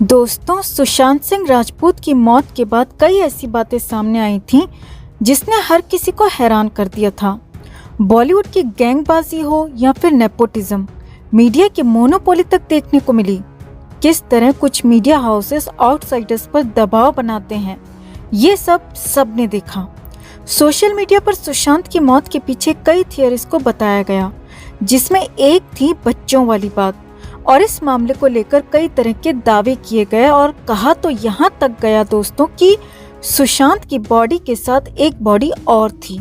दोस्तों, सुशांत सिंह राजपूत की मौत के बाद कई ऐसी बातें सामने आई थीं जिसने हर किसी को हैरान कर दिया था। बॉलीवुड की गैंगबाजी हो या फिर नेपोटिज्म, मीडिया की मोनोपोली तक देखने को मिली। किस तरह कुछ मीडिया हाउसेस आउटसाइडर्स पर दबाव बनाते हैं, ये सबने देखा। सोशल मीडिया पर सुशांत की मौत के पीछे कई थियरीज को बताया गया, जिसमें एक थी बच्चों वाली बात। और इस मामले को लेकर कई तरह के दावे किए गए और कहा तो यहाँ तक गया दोस्तों कि सुशांत की बॉडी के साथ एक बॉडी और थी।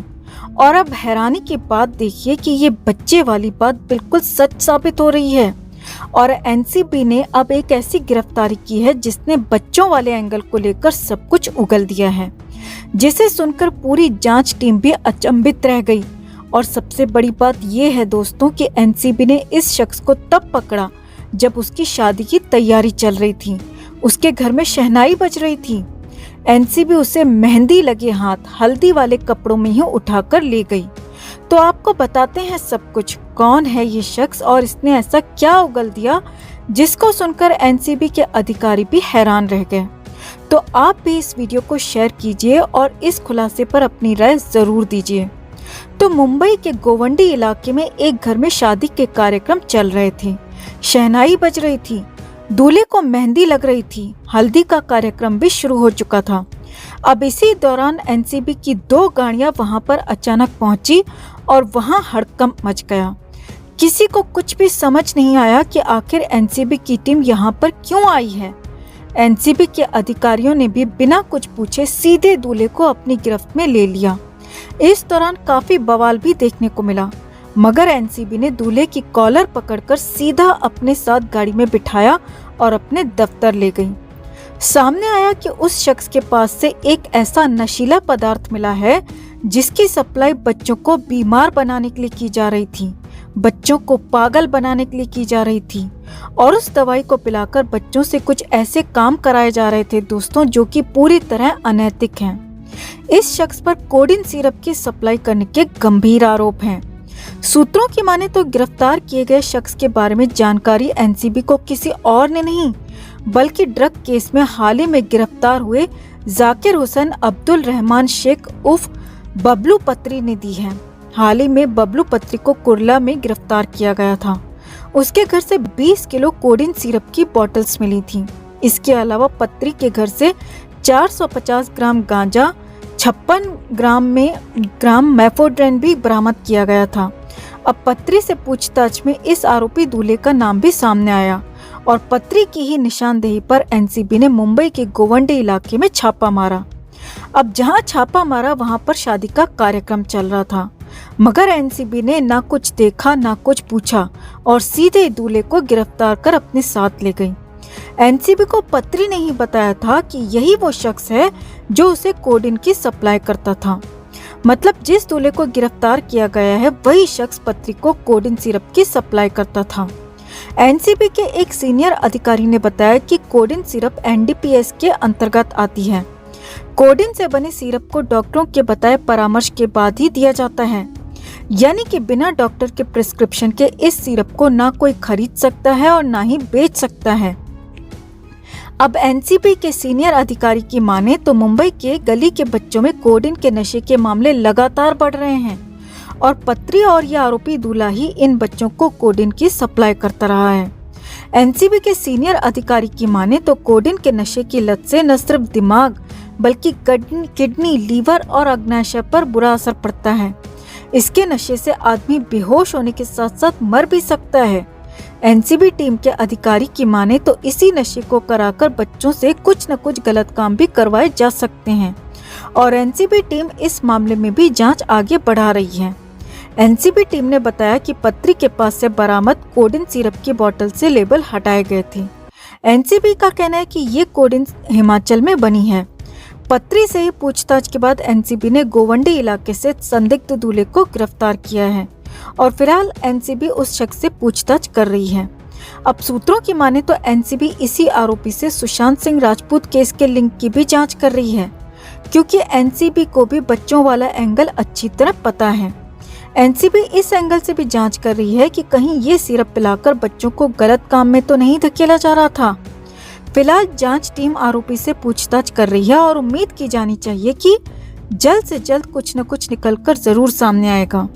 और अब हैरानी की बात देखिए कि ये बच्चे वाली बात बिल्कुल सच साबित हो रही है। और एनसीबी ने अब एक ऐसी गिरफ्तारी की है जिसने बच्चों वाले एंगल को लेकर सब कुछ उगल दिया है, जिसे सुनकर पूरी जांच टीम भी अचंभित रह गई। और सबसे बड़ी बात यह है दोस्तों कि एनसीबी ने इस शख्स को तब पकड़ा जब उसकी शादी की तैयारी चल रही थी, उसके घर में शहनाई बज रही थी। एनसीबी उसे मेहंदी लगे हाथ, हल्दी वाले कपड़ों में ही उठाकर ले गई। तो आपको बताते हैं सब कुछ, कौन है ये शख्स और इसने ऐसा क्या उगल दिया जिसको सुनकर एनसीबी के अधिकारी भी हैरान रह गए। तो आप भी इस वीडियो को शेयर कीजिए और इस खुलासे पर अपनी राय जरूर दीजिए। तो मुंबई के गोवंडी इलाके में एक घर में शादी के कार्यक्रम चल रहे थे, शहनाई बज रही थी, दूल्हे को मेहंदी लग रही थी, हल्दी का कार्यक्रम भी शुरू हो चुका था। अब इसी दौरान एनसीबी की 2 गाड़ियां वहां पर अचानक पहुंची और वहां हड़कंप मच गया। किसी को कुछ भी समझ नहीं आया कि आखिर एनसीबी की टीम यहां पर क्यों आई है। एनसीबी के अधिकारियों ने भी बिना कुछ पूछे सीधे दूल्हे को अपनी गिरफ्त में ले लिया। इस दौरान काफी बवाल भी देखने को मिला, मगर एनसीबी ने दूल्हे की कॉलर पकड़कर सीधा अपने साथ गाड़ी में बिठाया और अपने दफ्तर ले गई। सामने आया कि उस शख्स के पास से एक ऐसा नशीला पदार्थ मिला है जिसकी सप्लाई बच्चों को बीमार बनाने के लिए की जा रही थी, बच्चों को पागल बनाने के लिए की जा रही थी। और उस दवाई को पिलाकर बच्चों से कुछ ऐसे काम कराए जा रहे थे दोस्तों, जो कि पूरी तरह अनैतिक हैं। इस शख्स पर कोडिन सिरप की सप्लाई करने के गंभीर आरोप हैं। सूत्रों की माने तो गिरफ्तार किए गए शख्स के बारे में जानकारी एनसीबी को किसी और ने नहीं, बल्कि ड्रग केस में हाल ही में गिरफ्तार हुए जाकिर हुसैन अब्दुल रहमान शेख उर्फ बबलू पत्री ने दी है। हाल ही में बबलू पत्री को कुर्ला में गिरफ्तार किया गया था। उसके घर से 20 किलो कोडिन सिरप की बोतल्स मिली थी। इसके अलावा पत्री के घर से 450 ग्राम गांजा, 56 ग्राम मेफोड्रेन भी बरामद किया गया था। अब पत्री से पूछताछ में इस आरोपी दूल्हे का नाम भी सामने आया और पत्री की ही निशानदेही पर एनसीबी ने मुंबई के गोवंडी इलाके में छापा मारा। अब जहां छापा मारा वहां पर शादी का कार्यक्रम चल रहा था, मगर एनसीबी ने ना कुछ देखा ना कुछ पूछा और सीधे दूल्हे को गिरफ्तार कर अपने साथ ले गई। एनसीबी को पत्री ने ही बताया था कि यही वो शख्स है जो उसे कोडिन की सप्लाई करता था। मतलब जिस दूल्हे को गिरफ्तार किया गया है वही शख्स पत्री को कोडिन सिरप की सप्लाई करता था। एनसीबी के एक सीनियर अधिकारी ने बताया कि कोडिन सिरप एनडीपीएस के अंतर्गत आती है। कोडिन से बने सिरप को डॉक्टरों के बताए परामर्श के बाद ही दिया जाता है, यानी कि बिना डॉक्टर के प्रिस्क्रिप्शन के इस सिरप को ना कोई खरीद सकता है और ना ही बेच सकता है। अब एनसीबी के सीनियर अधिकारी की माने तो मुंबई के गली के बच्चों में कोडिन के नशे के मामले लगातार बढ़ रहे हैं और पत्री और यह आरोपी दूल्हा ही इन बच्चों को कोडिन की सप्लाई करता रहा है। एनसीबी के सीनियर अधिकारी की माने तो कोडिन के नशे की लत से न सिर्फ दिमाग बल्कि किडनी, लीवर और अग्नाशय पर बुरा असर पड़ता है। इसके नशे से आदमी बेहोश होने के साथ साथ मर भी सकता है। एनसीबी टीम के अधिकारी की माने तो इसी नशे को कराकर बच्चों से कुछ न कुछ गलत काम भी करवाए जा सकते हैं और एनसीबी टीम इस मामले में भी जांच आगे बढ़ा रही है। एनसीबी टीम ने बताया कि पत्री के पास से बरामद कोडिन सिरप की बोतल से लेबल हटाए गए थे। एनसीबी का कहना है कि ये कोडिन हिमाचल में बनी है। पत्री से ही पूछताछ के बाद एनसीबी ने गोवंडी इलाके से संदिग्ध दूल्हे को गिरफ्तार किया है और फिलहाल एनसीबी उस शख्स से पूछताछ कर रही है। अब सूत्रों की माने तो एनसीबी इसी आरोपी से सुशांत सिंह राजपूत केस के लिंक की भी जांच कर रही है, क्योंकि एनसीबी को भी बच्चों वाला एंगल अच्छी तरह पता है। एनसीबी इस एंगल से भी जांच कर रही है कि कहीं ये सिरप पिलाकर बच्चों को गलत काम में तो नहीं धकेला जा रहा था। फिलहाल जांच टीम आरोपी से पूछताछ कर रही है और उम्मीद की जानी चाहिए कि जल्द से जल्द कुछ न कुछ निकलकर जरूर सामने आएगा।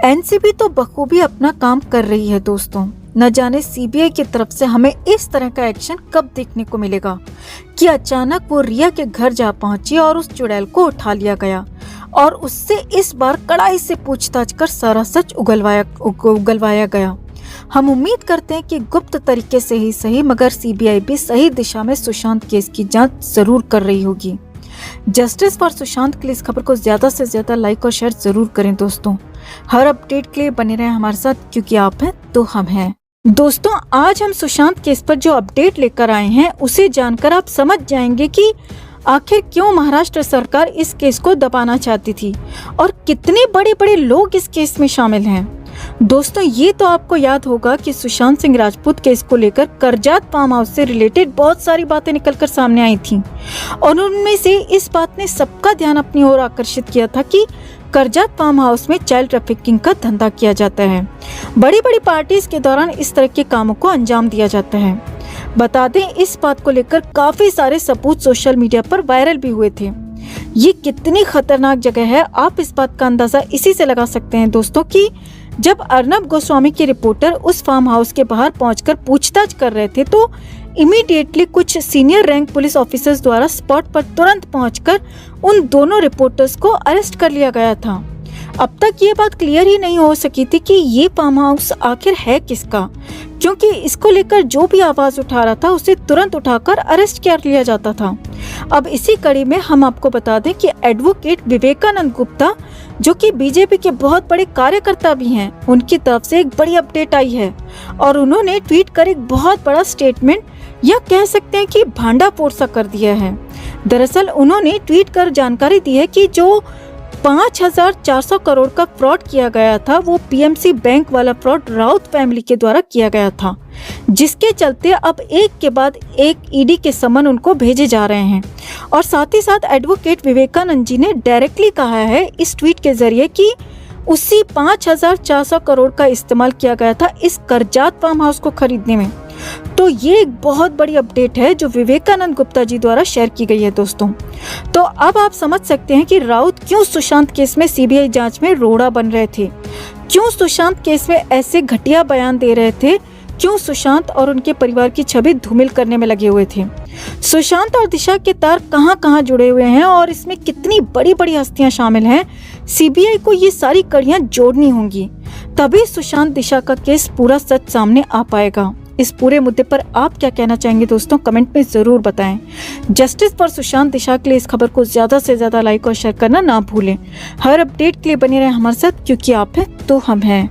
एनसीबी तो बखूबी अपना काम कर रही है दोस्तों। न जाने सीबीआई की तरफ से हमें इस तरह का एक्शन कब देखने को मिलेगा कि अचानक वो रिया के घर जा पहुंची और उस चुड़ैल को उठा लिया गया और उससे इस बार कड़ाई से पूछताछ कर सारा सच उगलवाया गया। हम उम्मीद करते हैं कि गुप्त तरीके से ही सही मगर सीबीआई भी सही दिशा में सुशांत केस की जांच जरूर कर रही होगी। जस्टिस फॉर सुशांत के लिए इस खबर को ज्यादा से ज्यादा लाइक और शेयर जरूर करें दोस्तों। हर अपडेट के लिए बने रहें हमारे साथ, क्योंकि आप हैं तो हम हैं। दोस्तों, आज हम सुशांत केस पर जो अपडेट लेकर आए हैं उसे जानकर आप समझ जाएंगे कि आखिर क्यों महाराष्ट्र सरकार इस केस को दबाना चाहती थी और कितने बड़े बड़े लोग इस केस में शामिल हैं। दोस्तों, ये तो आपको याद होगा कि सुशांत सिंह राजपूत केस को लेकर करजात फार्म हाउस से रिलेटेड बहुत सारी बातें निकलकर सामने आई थीं और उनमें से इस बात ने सबका ध्यान अपनी ओर आकर्षित किया था कि करजात फार्म हाउस में चाइल्ड ट्रैफिकिंग का धंधा किया जाता है। बड़ी बड़ी पार्टीज के दौरान इस तरह के कामों को अंजाम दिया जाता है। बता दें, इस बात को लेकर काफी सारे सबूत सोशल मीडिया पर वायरल भी हुए थे। ये कितनी खतरनाक जगह है, आप इस बात का अंदाजा इसी से लगा सकते हैं दोस्तों कि जब अर्नब गोस्वामी के रिपोर्टर उस फार्म हाउस के बाहर पहुंचकर पूछताछ कर रहे थे तो इमीडिएटली कुछ सीनियर रैंक पुलिस ऑफिसर्स द्वारा स्पॉट पर तुरंत पहुंचकर उन दोनों रिपोर्टर्स को अरेस्ट कर लिया गया था। अब तक ये बात क्लियर ही नहीं हो सकी थी कि ये फार्म हाउस आखिर है किसका, क्योंकि इसको लेकर जो भी आवाज उठा रहा था उसे तुरंत उठाकर अरेस्ट कर लिया जाता था। अब इसी कड़ी में हम आपको बता दें कि एडवोकेट विवेकानंद गुप्ता, जो कि बीजेपी के बहुत बड़े कार्यकर्ता भी हैं, उनकी तरफ से एक बड़ी अपडेट आई है और उन्होंने ट्वीट कर एक बहुत बड़ा स्टेटमेंट या कह सकते हैं कि भांडाफोड़ सा कर दिया है। दरअसल उन्होंने ट्वीट कर जानकारी दी है कि जो 5,400 करोड़ का फ्रॉड किया गया था वो पीएमसी बैंक वाला फ्रॉड राउत फैमिली के द्वारा किया गया था, जिसके चलते अब एक के बाद एक ईडी के समन उनको भेजे जा रहे हैं। और साथ ही साथ एडवोकेट विवेकानंद जी ने डायरेक्टली कहा है इस ट्वीट के जरिए कि उसी 5,400 करोड़ का इस्तेमाल किया गया था इस करजात फार्म हाउस को खरीदने में। तो ये एक बहुत बड़ी अपडेट है जो विवेकानंद गुप्ता जी द्वारा शेयर की गई है दोस्तों। तो अब आप समझ सकते हैं कि राउत क्यों सुशांत केस में सीबीआई जांच में रोड़ा बन रहे थे, क्यों सुशांत केस में ऐसे घटिया बयान दे रहे थे, क्यों सुशांत और उनके परिवार की छवि धूमिल करने में लगे हुए थे। सुशांत और दिशा के तार कहां जुड़े हुए हैं और इसमें कितनी बड़ी बड़ी हस्तियां शामिल हैं, सीबीआई को ये सारी कड़ियां जोड़नी होंगी, तभी सुशांत दिशा का केस पूरा सच सामने आ पाएगा। इस पूरे मुद्दे पर आप क्या कहना चाहेंगे दोस्तों, कमेंट में जरूर बताएं। जस्टिस फॉर सुशांत दिशा के लिए इस खबर को ज्यादा से ज्यादा लाइक और शेयर करना ना भूलें। हर अपडेट के लिए बने रहें हमारे साथ, क्योंकि आप हैं तो हम हैं।